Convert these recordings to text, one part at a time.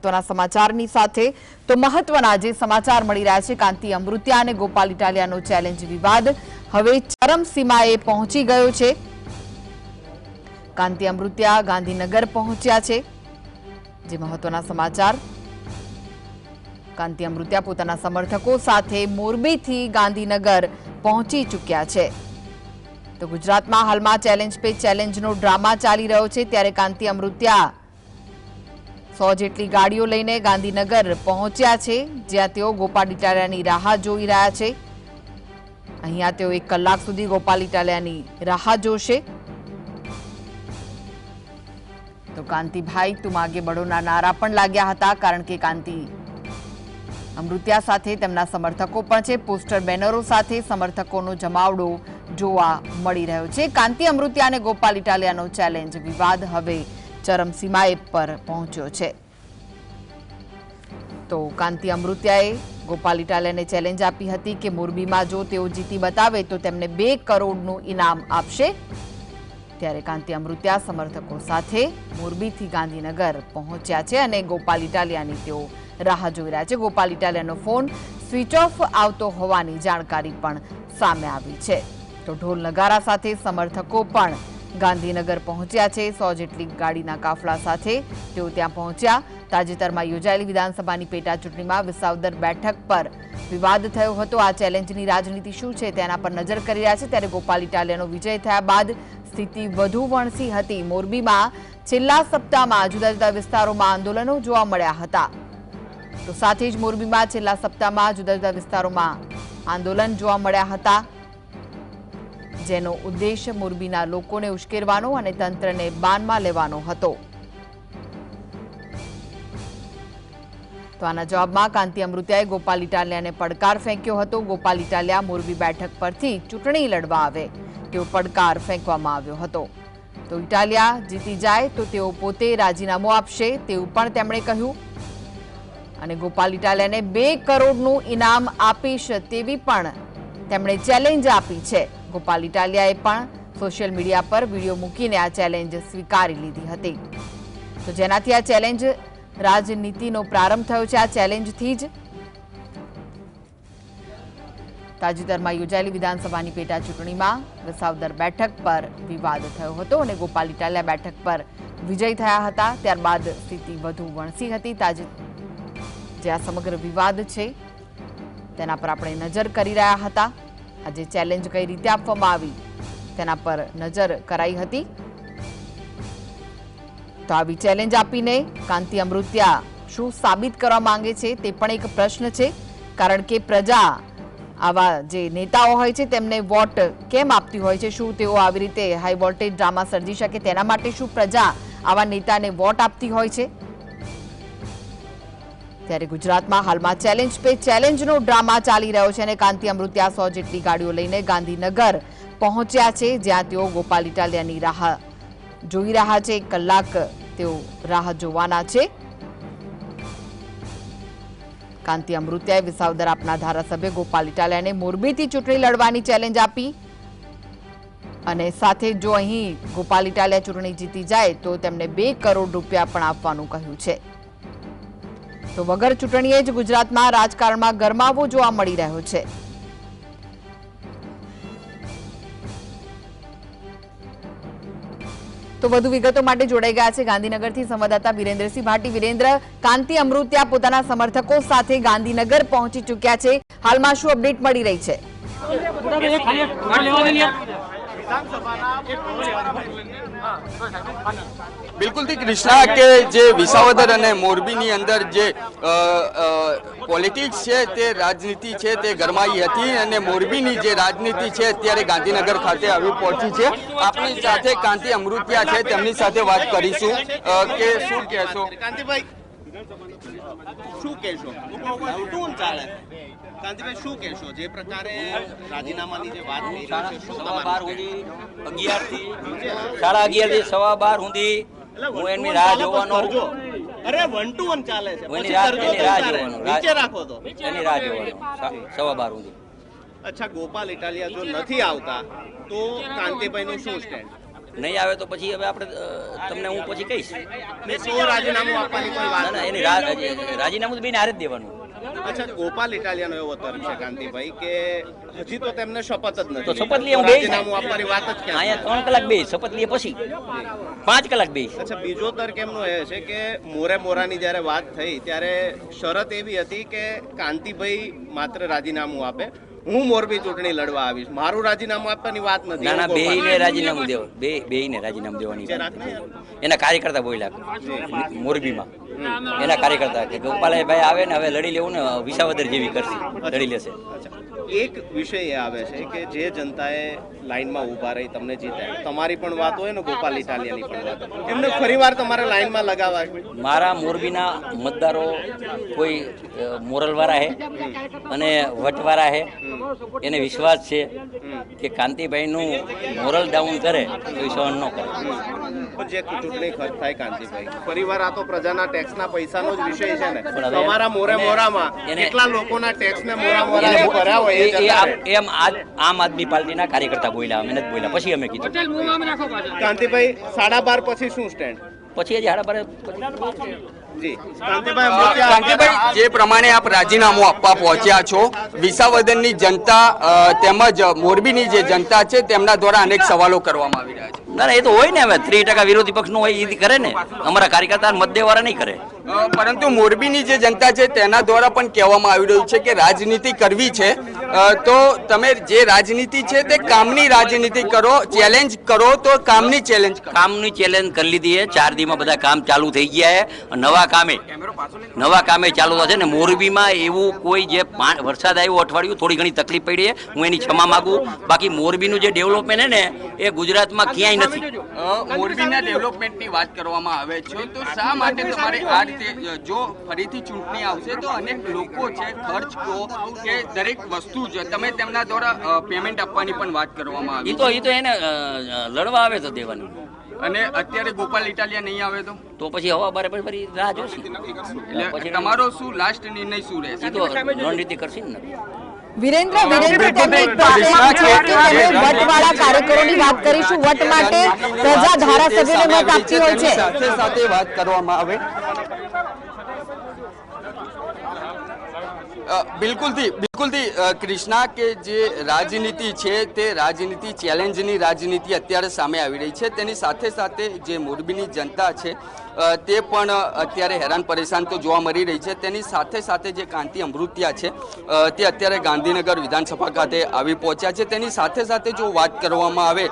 મહત્વના સમાચારની સાથે તો મહત્વના જે સમાચાર મળી રહ્યા છે કાંતિ અમૃતિયા અને ગોપાલ ઇટાલિયાનો ચેલેન્જ વિવાદ હવે ચરમસીમાએ પહોંચી ગયો છે। કાંતિ અમૃતિયા ગાંધીનગર પહોંચ્યા છે। જે મહત્વના સમાચાર કાંતિ અમૃતિયા પોતાના સમર્થકો સાથે મોરબીથી ગાંધીનગર પહોંચી ચૂક્યા છે। તો ગુજરાતમાં હાલમાં ચેલેન્જ પે ચેલેન્જનો ડ્રામા ચાલી રહ્યો છે ત્યારે કાંતિ અમૃતિયા 100 જેટલી ગાડીઓ લઈને ગાંધીનગર પહોંચ્યા છે જ્યાં તેઓ ગોપાલ ઇટાલિયાની રાહ જોઈ રહ્યા છે। અહીંયા તેઓ 1 કલાક સુધી ગોપાલ ઇટાલિયાની રાહ જોશે। તો કાંતિભાઈ તુમ આગે બઢોના નારા પણ લાગ્યા હતા કારણ કે કાંતિ અમૃતિયા સાથે તેમના સમર્થકો પણ છે। પોસ્ટર બેનરો સાથે સમર્થકોનો જમાવડો જોવા મળી રહ્યો છે। કાંતિ અમૃતિયા અને ગોપાલ ઇટાલિયાનો ચેલેન્જ વિવાદ હવે ચરમસીમાએ પર પહોંચ્યો છે। તો કાંતિ અમૃતિયાએ ગોપાલ ઇટાલિયાને ચેલેન્જ આપી હતી કે મોરબીમાં જો તેઓ જીતી બતાવે તો તેમને 2 કરોડનું ઇનામ આપશે। ત્યારે કાંતિ અમૃતિયા સમર્થકો સાથે મોરબીથી ગાંધીનગર પહોંચ્યા છે અને ગોપાલ ઇટાલિયાની તેઓ રાહ જોઈ રહ્યા છે। ગોપાલ ઇટાલિયાનો ફોન સ્વિચ ઓફ આવતો હોવાની જાણકારી પણ સામે આવી છે। તો ઢોલ નગારા સાથે સમર્થકો પણ ગાંધીનગર પહોંચ્યા છે। 100 જેટલી ગાડીના કાફલા સાથે તેઓ ત્યાં પહોંચ્યા। તાજેતરમાં યોજાયેલી વિધાનસભાની પેટા ચૂંટણીમાં વિસાવદર બેઠક પર વિવાદ થયો હતો। આ ચેલેન્જની રાજનીતિ શું છે તેના પર નજર કરી રહ્યા છે ત્યારે ગોપાલ ઇટાલિયાનો વિજય થયા બાદ સ્થિતિ વધુ વણસી હતી। મોરબીમાં છેલ્લા સપ્તાહમાં જુદા જુદા વિસ્તારોમાં આંદોલનો જોવા મળ્યા હતા। તો સાથે જ મોરબીમાં છેલ્લા સપ્તાહમાં જુદા જુદા વિસ્તારોમાં આંદોલન જોવા મળ્યા હતા જેનો ઉદ્દેશ મોરબીના લોકોને ઉશ્કેરવાનો અને તંત્રને બાનમાં લેવાનો હતો। તો આના જવાબમાં કાંતિ અમૃતિયાએ ગોપાલ ઇટાલિયાને પડકાર ફેંક્યો હતો। ગોપાલ ઇટાલિયા મોરબી બેઠક પરથી ચૂંટણી લડવા આવે તેવો પડકાર ફેંકવામાં આવ્યો હતો। તો ઇટાલિયા જીતી જાય તો તેઓ પોતે રાજીનામું આપશે તેવું પણ તેમણે કહ્યું અને ગોપાલ ઇટાલિયાને 2 કરોડનું ઇનામ આપીશ તેવી પણ તેમણે ચેલેન્જ આપી છે। ગોપાલ ઇટાલિયાએ પણ સોશિયલ મીડિયા પર વિડીયો મૂકીને આ ચેલેન્જ સ્વીકારી લીધી હતી। તો જેનાથી આ ચેલેન્જ રાજનીતિનો પ્રારંભ થયો છે। આ ચેલેન્જથી જ તાજેતરમાં યોજાયેલી વિધાનસભાની પેટા ચૂંટણીમાં વિસાવદર બેઠક પર વિવાદ થયો હતો અને ગોપાલ ઇટાલિયા બેઠક પર વિજય થયા હતા। ત્યારબાદ સ્થિતિ વધુ વણસી હતી। જે આ સમગ્ર વિવાદ છે તેના પર આપણે નજર કરી રહ્યા હતા। આજે ચેલેન્જ કઈ રીતે આપવામાં આવી તેના પર નજર કરાઈ હતી। તો આવી ચેલેન્જ આપીને કાંતિ અમૃતિયા શું સાબિત કરવા માંગે છે તે પણ એક પ્રશ્ન છે કારણ કે પ્રજા આવા જે નેતાઓ હોય છે તેમને વોટ કેમ આપતી હોય છે? શું તેઓ આવી રીતે હાઈ વોલ્ટેજ ડ્રામા સર્જી શકે તેના માટે શું પ્રજા આવા નેતાને વોટ આપતી હોય છે? ત્યારે ગુજરાતમાં હાલમાં ચેલેન્જ પે ચેલેન્જનો ડ્રામા ચાલી રહ્યો છે અને કાંતિ અમૃતિયા 100 જેટલી ગાડીઓ લઈને ગાંધીનગર પહોંચ્યા છે જ્યાં તેઓ ગોપાલ ઇટાલિયાની રાહ જોઈ રહ્યા છે। 1 કલાક તેઓ રાહ જોવાના છે। કાંતિ અમૃતિયાએ વિસાવદર આપના ધારાસભ્ય ગોપાલ ઇટાલિયાને મોરબીથી ચૂંટણી લડવાની ચેલેન્જ આપી અને સાથે જો અહીં ગોપાલ ઇટાલિયા ચૂંટણી જીતી જાય તો તેમને 2 કરોડ રૂપિયા પણ આપવાનું કહ્યું છે। તો વગર ચૂંટણીએ જ ગુજરાતમાં રાજકારણમાં ગરમાવો જોવા મળી રહ્યો છે। તો વધુ વિગતો માટે જોડાઈ ગયા છે ગાંધીનગરથી સંવાદદાતા વિરેન્દ્રસિંહ ભાટી। વિરેન્દ્ર, કાંતિ અમૃતિયા પોતાના સમર્થકો સાથે ગાંધીનગર પહોંચી ચૂક્યા છે, હાલમાં શું અપડેટ મળી રહી છે? बिल्कुल थी कृष्णा के जे विसावदर अने मोरबीनी अंदर जे पॉलिटिक्स है ते राजनीति है ते गरमाई हती अने मोरबीनी जे राजनीति है अत्यारे गांधीनगर खाते आवी पहोंची छे। आपनी साथे कांति अमृतिया छे तेमनी साथे वात करीशुं के शुं कहेशो कांतिभाई शुं कहेशो टून चाले कांतिभाई शुं कहेशो जे प्रकारे राजीनामानी जे वात करी છે શું 12 સુધી 11 થી 11:30 થી 12:15 સુધી હું એની રાહ જોવાનો। અરે 1 to 1 ચાલે છે પછી કરજો તો નીચે રાખો તો એની રાહ જોવાનો 12:15 સુધી। અચ્છા, ગોપાલ ઇટાલિયા જો નથી આવતા તો કાંતિભાઈનું શું સ્ટેન્ડ? નહીં આવે તો પછી હવે આપણે તમને હું પછી કહીશ. રાજીનામું આપવાની કોઈ વાત ના એની રાજીનામું તો બેને હારે જ દેવાનું. અચ્છા, ગોપાલ ઇટાલિયાનો એવો તર્ક છે કાંતિભાઈ કે હજી તો તેમને શપથ જ નથી. તો શપથ લઈએ, હું બેસીશ. રાજીનામું આપવાની વાત જ ક્યાં? અહીંયા 3 કલાક બેસ, શપથ લઈએ પછી 5 કલાક બેસ. અચ્છા, બીજો તર્ક એમનો એ છે કે મોરાની જ્યારે વાત થઈ ત્યારે શરત એવી હતી કે કાંતિભાઈ માત્ર રાજીનામું આપે, હું મોરબી ચૂંટણી લડવા આવીશ, મારું રાજીનામું આપવાની વાત નથી. ના બેયને રાજીનામું દેવા, બેયને રાજીનામું દેવાની વાત. એના કાર્યકર્તા બોલ્યા મોરબીમાં, એના કાર્યકર્તા કે ગોપાલભાઈ આવે ને હવે લડી લેવું ને, વિસાવદર જેવી કરશે, લડી લેશે. એક વિષય એ આવે છે કે જે જનતાએ લાઈનમાં ઊભા રહી તમને જીતાડ્યા, તમારી પણ વાત હોય ને ગોપાલ ઇટાલિયાની પણ વાત, એમને ફરીવાર તમારે લાઈનમાં લગાવવા છે. મારા મોરબીના મતદારો કોઈ મોરલવાળા હે અને વટવાળા હે, એને વિશ્વાસ છે કે કાંતિભાઈનું મોરલ ડાઉન કરે તો એ સહન ન કરે. પણ જે ચૂંટણી ખર્ચ થાય કાંતિભાઈ, ફરીવાર આ તો પ્રજાના ટેક્સના પૈસાનો જ વિષય છે ને. તમારા મોરામાં કેટલા લોકોના ટેક્સને મોરા ભર્યા હોય એમ આમ આદમી પાર્ટીના કાર્યકર્તા બોલ્યા, અમે નથી બોલ્યા. પછી અમે કીધું કાંતિભાઈ 12:30 પછી શું સ્ટેન્ડ? પછી હજી 12:30 જી કાંતિભાઈ, કાંતિભાઈ, જે પ્રમાણે આપ રાજીનામું આપવા પહોંચ્યા છો, વિસાવદરની જનતા તેમજ મોરબીની જે જનતા છે તેમના દ્વારા અનેક સવાલો કરવામાં આવી રહ્યા છે. ના એ તો હોય ને, હવે 3% વિરોધી પક્ષનું હોય એ કરે ને, અમારા કાર્યકર્તા મત દેવાળા નહીં કરે. પરંતુ મોરબીની જે જનતા છે તેના દ્વારા પણ કહેવામાં આવી રહ્યું છે કે રાજનીતિ કરવી છે તો તમે જે રાજનીતિ છે તે કામની રાજનીતિ કરો, ચેલેન્જ કરો તો કામની ચેલેન્જ કરો. કામની ચેલેન્જ કરી લીધી છે. 4 દીમાં બધા કામ ચાલુ થઈ ગયા છે. નવા કામે ચાલુ થશે ને. મોરબીમાં એવું કોઈ જે વરસાદ આવ્યો અઠવાડિયું થોડી ઘણી તકલીફ પડી છે, હું એની ક્ષમા માંગુ. બાકી મોરબીનું જે ડેવલપમેન્ટ છે ને એ ગુજરાતમાં ક્યાંય નથી. મોરબીના ડેવલપમેન્ટની વાત કરવામાં આવે છે તો શા માટે તમારે આ રીતે, જો ફરીથી ચૂંટણી આવશે તો અનેક લોકો છે, ખર્ચ કહો કે દરેક વસ્તુ જ તમે તેમના દ્વારા પેમેન્ટ આપવાની પણ વાત કરવામાં આવી. એ તો એને લડવા આવે તો દેવાનું. અને અત્યારે ગોપાલ ઇટાલિયા નહીં આવે તો પછી હવા બારે ફરી રાહ જોશે. એટલે તમારો શું લાસ્ટ નિર્ણય શું રહેશે? એ તો રણનીતિ કરશે ને. વિરેન્દ્ર તેમણે એક પ્રશ્ન છે કે તમે વટવાળા કાર્યકરોની વાત કરીશું. વટ માટે પ્રજા ધારાસભ્યોને મત આપતી હોય છે. સાથે સાથે વાત કરવામાં આવે બિલકુલથી કૃષ્ણા, કે જે રાજનીતિ છે તે રાજનીતિ ચેલેન્જની રાજનીતિ અત્યારે સામે આવી રહી છે. તેની સાથે સાથે જે મોરબીની જનતા છે તે પણ અત્યારે હેરાન પરેશાન તો જોવા મળી રહી છે. તેની સાથે સાથે જે કાંતિ અમૃતિયા છે તે અત્યારે ગાંધીનગર વિધાનસભા ખાતે આવી પહોંચ્યા છે. તેની સાથે સાથે જો વાત કરવામાં આવે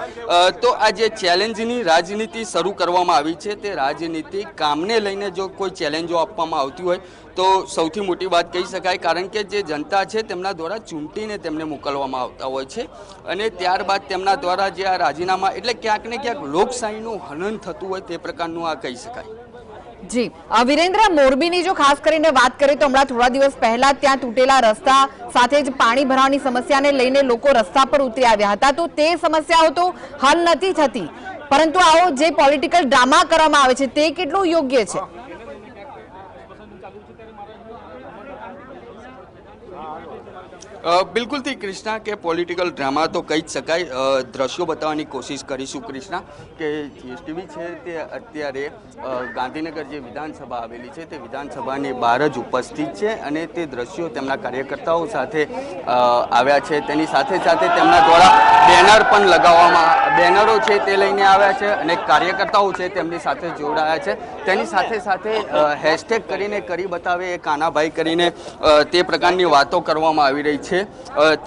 તો આ જે ચેલેન્જની રાજનીતિ શરૂ કરવામાં આવી છે તે રાજનીતિ કામને લઈને જો કોઈ ચેલેન્જો આપવામાં આવતી હોય તો સૌથી મોટી વાત કહી શકાય, કારણ કે જે જનતા છે તેમના દ્વારા ચૂંટીને તેમને મોકલવામાં આવતા હોય છે અને ત્યારબાદ તેમના દ્વારા જે આ રાજીનામા, એટલે ક્યાંક ને ક્યાંક લોકશાહીનું હનન થતું હોય તે પ્રકારનું આ કહી શકાય. જી વિરેન્દ્ર, મોરબીની જો ખાસ કરીને વાત કરીએ તો હમણાં થોડા દિવસ પહેલા ત્યાં તૂટેલા રસ્તા સાથે જ પાણી ભરાવાની સમસ્યાને લઈને લોકો રસ્તા પર ઉતરી આવ્યા હતા. તો તે સમસ્યાઓ તો હલ નથી થતી, પરંતુ આવો જે પોલિટિકલ ડ્રામા કરવામાં આવે છે તે કેટલું યોગ્ય છે? બિલકુલથી કૃષ્ણા, કે પોલિટિકલ ડ્રામા તો કહી જ શકાય. દ્રશ્યો બતાવવાની કોશિશ કરીશું કૃષ્ણા, કે જીએસટીવી છે તે અત્યારે ગાંધીનગર જે વિધાનસભા આવેલી છે તે વિધાનસભાની બહાર જ ઉપસ્થિત છે અને તે દ્રશ્યો તેમના કાર્યકર્તાઓ સાથે આવ્યા છે. તેની સાથે સાથે તેમના દ્વારા બેનર પણ લગાવવામાં, બેનરો છે તે લઈને આવ્યા છે અને કાર્યકર્તાઓ છે તેમની સાથે જોડાયા છે. તેની સાથે સાથે હેશટેગ કરીને કરી બતાવે એ કાનાભાઈ કરીને તે પ્રકારની વાતો કરવામાં આવી રહી છે.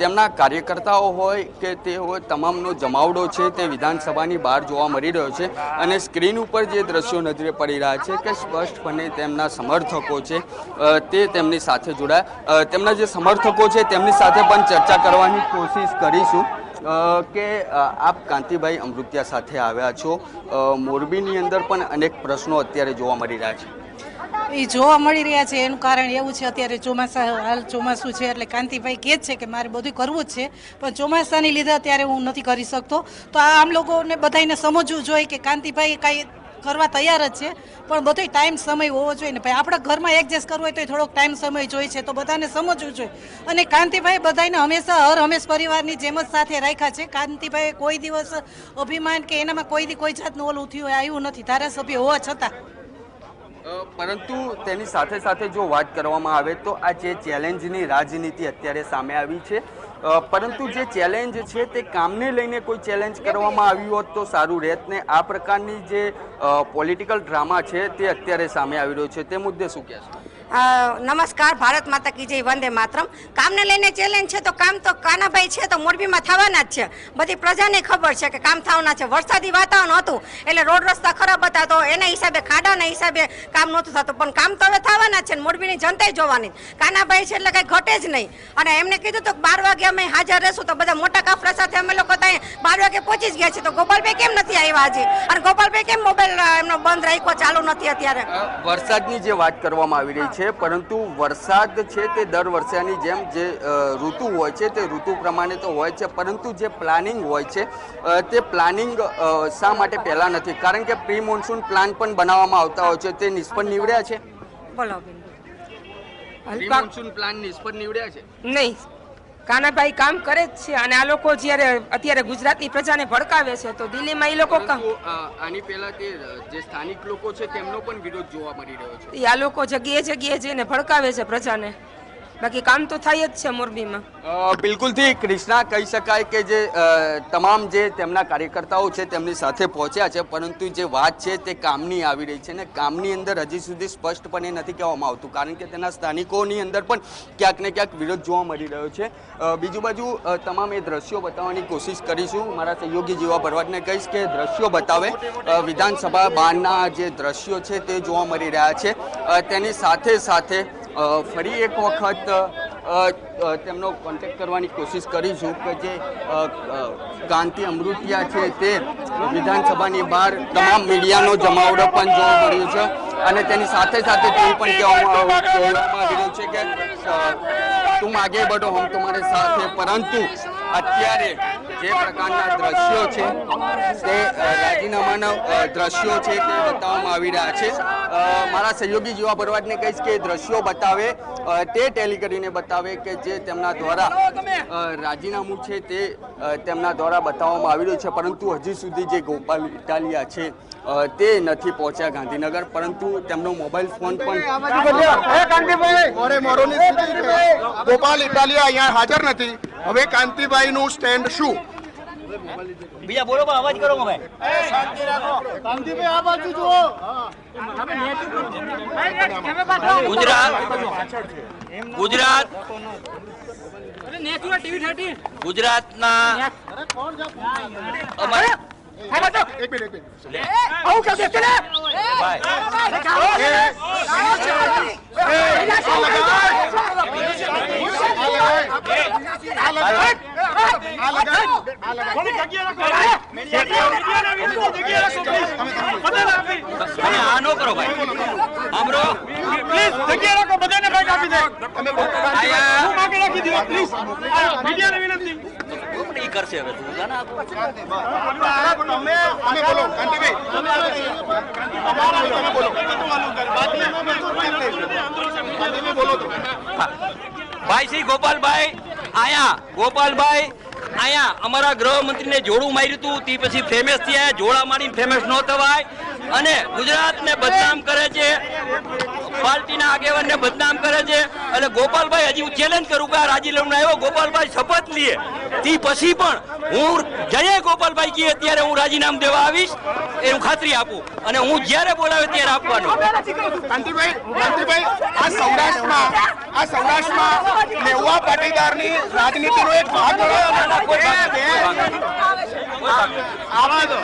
તેમના કાર્યકર્તાઓ હોય કે તે હોય, તમામનો જમાવડો છે તે વિધાનસભાની બહાર જોવા મળી રહ્યો છે અને સ્ક્રીન ઉપર જે દ્રશ્યો નજરે પડી રહ્યા છે કે સ્પષ્ટપણે તેમના સમર્થકો છે તે તેમની સાથે જોડાયા. તેમના જે સમર્થકો છે તેમની સાથે પણ ચર્ચા કરવાની કોશિશ કરીશું. કે આપ કાંતિભાઈ અમૃતિયા સાથે આવ્યા છો, મોરબીની અંદર પણ અનેક પ્રશ્નો અત્યારે જોવા મળી રહ્યા છે. એ જોવા મળી રહ્યા છે એનું કારણ એવું છે, અત્યારે ચોમાસું છે એટલે કાંતિભાઈ કહે છે કે મારે બધું કરવું જ છે, પણ ચોમાસાની લીધે અત્યારે હું નથી કરી શકતો. તો આમ લોકોને બધાને સમજવું જોઈએ કે કાંતિભાઈ કાંઈ કરવા તૈયાર જ છે, પણ બધોય ટાઈમ સમય હોવો જોઈએ ને ભાઈ. આપણા ઘરમાં એડજસ્ટ કરવું હોય તો થોડોક ટાઈમ સમય જોઈએ છે, તો બધાને સમજવું જોઈએ. અને કાંતિભાઈ બધાને હંમેશા હંમેશ પરિવારની જેમ જ સાથે રાખ્યા છે. કાંતિભાઈ કોઈ દિવસ અભિમાન કે એનામાં કોઈ જાતનું ઓલું થયું હોય આવ્યું નથી, ધારાસભ્ય હોવા છતાં. પરંતુ તેની સાથે સાથે જો વાત કરવામાં આવે તો આ જે ચેલેન્જની રાજનીતિ અત્યારે સામે આવી છે, પરંતુ જે ચેલેન્જ છે તે કામને લઈને કોઈ ચેલેન્જ કરવામાં આવ્યું હોત તો સારું રહેત ને. આ પ્રકારની જે પોલિટિકલ ડ્રામા છે તે અત્યારે સામે આવી રહ્યો છે, તે મુદ્દે શું કહેશો? નમસ્કાર, ભારત માતા કી જય, વંદે માતરમ. કામને લઈને ચેલેન્જ છે તો કામ તો કાનાભાઈ છે તો મોરબીમાં થવાના જ છે. બધી પ્રજાને ખબર છે કે કામ થવાના છે. વરસાદી વાતાવરણ હતું એટલે રોડ રસ્તા ખરાબ હતા તો એના હિસાબે ખાડાના હિસાબે કામ નહોતું થતું, પણ કામ તો હવે થવાના જ છે. મોરબીની જનતાએ જોવાની. કાનાભાઈ છે એટલે કંઈ ઘટે જ નહીં. અને એમને કીધું તો 12 વાગે અમે હાજર રહેશું, તો બધા મોટા કાફલા સાથે અમે લોકો ત્યાં 12 વાગે પહોંચી જ ગયા છે. તો ગોપાલભાઈ કેમ નથી આવ્યા હજી? અને ગોપાલભાઈ કેમ મોબાઈલ એમનો બંધ રાખ્યો, ચાલુ નથી અત્યારે? વરસાદની જે વાત કરવામાં આવી રહી છે, પરંતુ વરસાદ છે તે દર વર્ષની જેમ જે ઋતુ હોય છે તે ઋતુ પ્રમાણે તો હોય છે, પરંતુ જે પ્લાનિંગ હોય છે તે પ્લાનિંગ શા માટે પહેલા નથી? કારણ કે પ્રી મોન્સૂન પ્લાન પણ બનાવવામાં આવતા હોય છે, તે નિષ્ફળ નીવડ્યા છે. બોલો પ્રી મોન્સૂન પ્લાન નિષ્ફળ નીવડ્યા છે? નહીં, કાનાભાઈ કામ કરે જ છે. અને આ લોકો જ્યારે અત્યારે ગુજરાતની પ્રજાને ભડકાવે છે તો દિલ્હીમાં એ લોકો આની પહેલા તે જે સ્થાનિક લોકો છે તેમનો પણ વિરોધ જોવા મળી રહ્યો છે. આ લોકો જગ્યાએ જઈને ભડકાવે છે પ્રજાને, બાકી કામ તો થાય જ છે મોરબીમાં. બિલકુલથી કૃષ્ણા, કહી શકાય કે જે તમામ જે તેમના કાર્યકર્તાઓ છે તેમની સાથે પહોંચ્યા છે, પરંતુ જે વાત છે તે કામની આવી રહી છે ને કામની અંદર હજી સુધી સ્પષ્ટપણે નથી કહેવામાં આવતું, કારણ કે તેના સ્થાનિકોની અંદર પણ ક્યાંક ને ક્યાંક વિરોધ જોવા મળી રહ્યો છે. બીજું બાજુ તમામ એ દ્રશ્યો બતાવવાની કોશિશ કરીશું. મારા સહયોગી જીવા ભરવાડને કહીશ કે દ્રશ્યો બતાવે. વિધાનસભા બહારના જે દ્રશ્યો છે તે જોવા મળી રહ્યા છે. તેની સાથે સાથે ફરી એક વખત તેમનો કોન્ટેક્ટ કરવાની કોશિશ કરીશું કે જે કાંતિ અમૃતિયા છે તે વિધાનસભાની બહાર તમામ મીડિયાનો જમાવડો પણ જોવા મળ્યું છે. અને તેની સાથે સાથે તેવું પણ કહેવામાં આવી રહ્યું છે કે તુમ આગે બઢો હમ તમારે સાથે. પરંતુ અત્યારે જે પ્રકારના દ્રશ્યો છે તે રાજીનામાના દ્રશ્યો છે તે બતાવવામાં આવી રહ્યા છે. મારા સહયોગી જીવા ભરવાડને કહીશ કે દ્રશ્યો બતાવે, તે ટેલી કરીને બતાવે કે જે તેમના દ્વારા રાજીનામું છે તે તેમના દ્વારા બતાવવામાં આવી રહ્યું છે, પરંતુ હજી સુધી જે ગોપાલ ઇટાલિયા છે તે નથી પહોંચ્યા ગાંધીનગર, પરંતુ તેમનો મોબાઈલ ફોન પણ ગોપાલ ઇટાલિયા અહીંયા હાજર નથી. હવે કાંતિભાઈ નું સ્ટેન્ડ શું? બીજા બોલો પણ અવાજ કરો ભાઈ. કાંતિભાઈ આ બાજુ જુઓ. ગુજરાતના એક મિનિટ. આ નો કરો ભાઈ. આમરો પ્લીઝ જગ્યા રાખો, બધાને ભાઈ આપી દે. તમે આયા રાખી દો પ્લીઝ. મીડિયાને વિનંતી. ઈ કરશે હવે તું જાના. તમે બોલો કાંતિભાઈ. તમે બોલો. બોલો તો. ભાઈ શ્રી ગોપાલભાઈ આયા. ગોપાલભાઈ આયા અમારા ગૃહમંત્રીને જોડું માર્યું હતું, તે પછી ફેમસ થયા. જોડા મારીને ફેમસ ન થવાય અને ગુજરાતને બદનામ કરે છે, પાર્ટીના આગેવાનને બદનામ કરે છે. અને ગોપાલભાઈ, હજી હું ચેલેન્જ કરું કે આ રાજીનામું આવ્યો, ગોપાલભાઈ શપથ લે તે પછી પણ હું જઈએ ગોપાલભાઈ કહે ત્યારે હું રાજીનામું દેવા આવીશ, એ હું ખાતરી આપું. અને હું જ્યારે બોલાવે ત્યારે આપવાનું. કાંતિભાઈ, આ સૌરાષ્ટ્રમાં મેહુવા પાટીદારની રાજનીતિનો એક ભાગ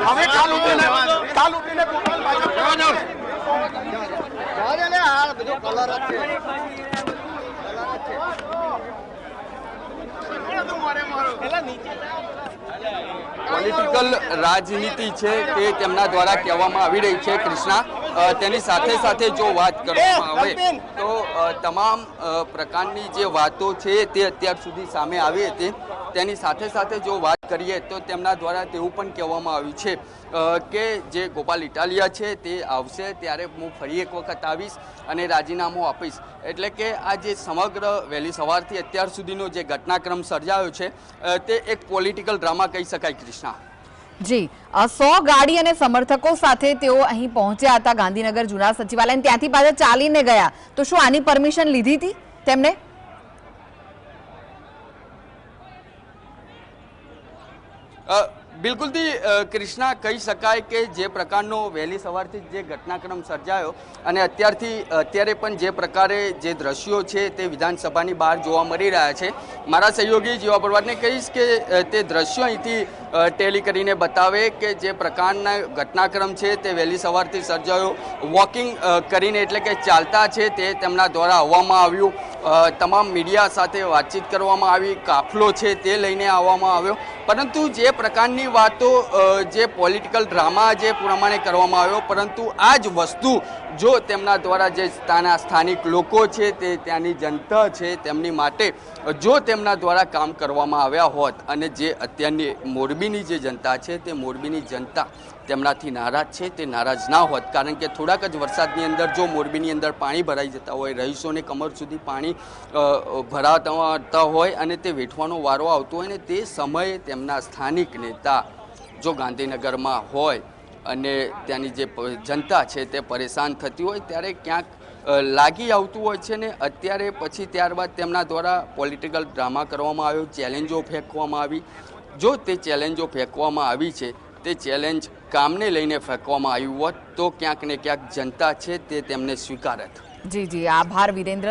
હવે કાલ ઉઠીને પોલિટિકલ રાજનીતિ છે તે તેમના દ્વારા કહેવામાં આવી રહી છે. કૃષ્ણા, તેની સાથે સાથે જો વાત કરવામાં આવે તો તમામ પ્રકારની જે વાતો છે તે અત્યાર સુધી સામે આવી હતી. તેની સાથે સાથે જો વાત કરીએ તો તેમના દ્વારા તેવું પણ કહેવામાં આવ્યું છે કે જે ગોપાલ ઇટાલિયા છે તે આવશે ત્યારે હું ફરી એક વખત આવીશ અને રાજીનામું આપીશ. એટલે કે આ જે સમગ્ર વહેલી સવારથી અત્યાર સુધીનો જે ઘટનાક્રમ સર્જાયો છે તે એક પોલિટિકલ ડ્રામા કહી શકાય. કૃષ્ણા જી, 100 ગાડી અને સમર્થકો સાથે તેઓ અહીં પહોંચ્યા હતા ગાંધીનગર જૂના સચિવાલય, ત્યાંથી પાછા ચાલીને ગયા. તો શું આની પરમિશન લીધી હતી તેમને? બિલકુલથી કૃષ્ણા, કહી શકાય કે જે પ્રકારનો વહેલી સવારથી જે ઘટનાક્રમ સર્જાયો અને અત્યારે પણ જે પ્રકારે જે દ્રશ્યો છે તે વિધાનસભાની બહાર જોવા મળી રહ્યા છે. મારા સહયોગી જીવા પરવારને કહીશ કે તે દ્રશ્યો અહીંથી ટેલી કરીને બતાવે કે જે પ્રકારના ઘટનાક્રમ છે તે વહેલી સવારથી સર્જાયો. વોકિંગ કરીને એટલે કે ચાલતા છે તે તેમના દ્વારા આવવામાં આવ્યું. તમામ મીડિયા સાથે વાતચીત કરવામાં આવી. કાફલો છે તે લઈને આવવામાં આવ્યો. પરંતુ જે પ્રકારની વાતો જે પોલિટિકલ ડ્રામા જે પ્રમાણે કરવામાં આવ્યો, પરંતુ આ જ વસ્તુ જો તેમના દ્વારા જે સ્થાનિક લોકો છે તે ત્યાંની જનતા છે તેમની માટે જો તેમના દ્વારા કામ કરવામાં આવ્યા હોત અને જે અત્યારની મોરબીની જે જનતા છે તે મોરબીની જનતા તેમનાથી નારાજ છે તે નારાજ ના હોત. કારણ કે થોડાક જ વરસાદની અંદર જો મોરબીની અંદર પાણી ભરાઈ જતા હોય, રહીશોને કમર સુધી પાણી ભરાતા હોય અને તે વેઠવાનો વારો આવતો હોય ને તે સમયે તેમના સ્થાનિક નેતા જો ગાંધીનગરમાં હોય અને ત્યાંની જે જનતા છે તે પરેશાન થતી હોય ત્યારે ક્યાંક લાગી આવતું હોય છે. ને અત્યારે પછી ત્યારબાદ તેમના દ્વારા પોલિટિકલ ડ્રામા કરવામાં આવ્યો, ચેલેન્જો ફેંકવામાં આવી. જો તે ચેલેન્જો ફેંકવામાં આવી છે તે ચેલેન્જ કામને લઈને ફેંકવામાં આવ્યું હોત તો ક્યાંક ને ક્યાંક જનતા છે તે તેમને સ્વીકારત. જી, આભાર વિરેન્દ્ર.